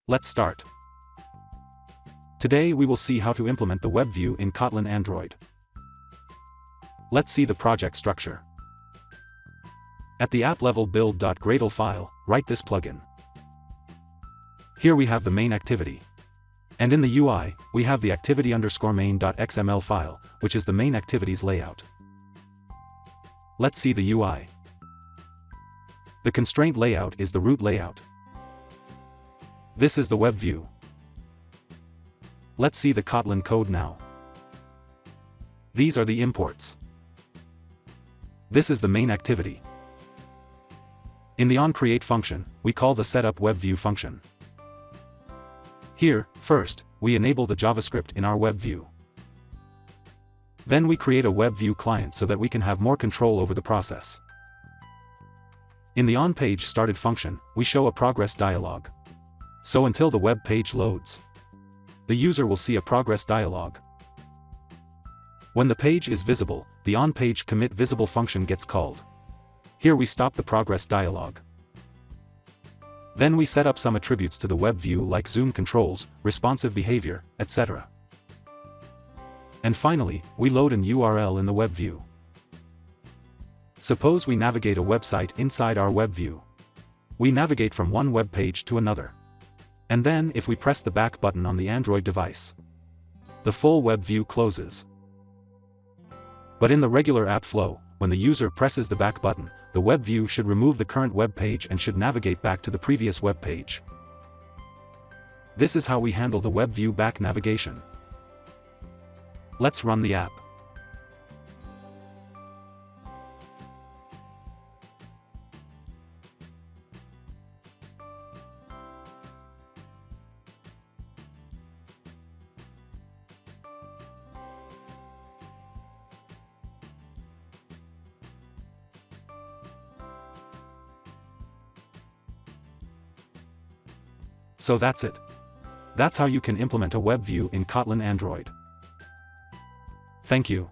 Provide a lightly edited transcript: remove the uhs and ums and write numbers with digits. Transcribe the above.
Let's start. Today we will see how to implement the web view in Kotlin Android. Let's see the project structure. At the app level build.gradle file, write this plugin. Here we have the main activity. And in the UI, we have the activity_main.xml file, which is the main activity's layout. Let's see the UI. The constraint layout is the root layout. This is the web view. Let's see the Kotlin code now. These are the imports. This is the main activity. In the onCreate function, we call the setUpWebView function. Here, first, we enable the JavaScript in our web view. Then we create a web view client so that we can have more control over the process. In the onPageStarted function, we show a progress dialog. So until the web page loads, the user will see a progress dialog. When the page is visible, the onPageCommitVisible function gets called. Here we stop the progress dialog. Then we set up some attributes to the web view like zoom controls, responsive behavior, etc. And finally, we load an URL in the web view. Suppose we navigate a website inside our web view. We navigate from one web page to another. And then if we press the back button on the Android device, the full web view closes. But in the regular app flow, when the user presses the back button, the web view should remove the current web page and should navigate back to the previous web page. This is how we handle the web view back navigation. Let's run the app. So that's it. That's how you can implement a web view in Kotlin Android. Thank you.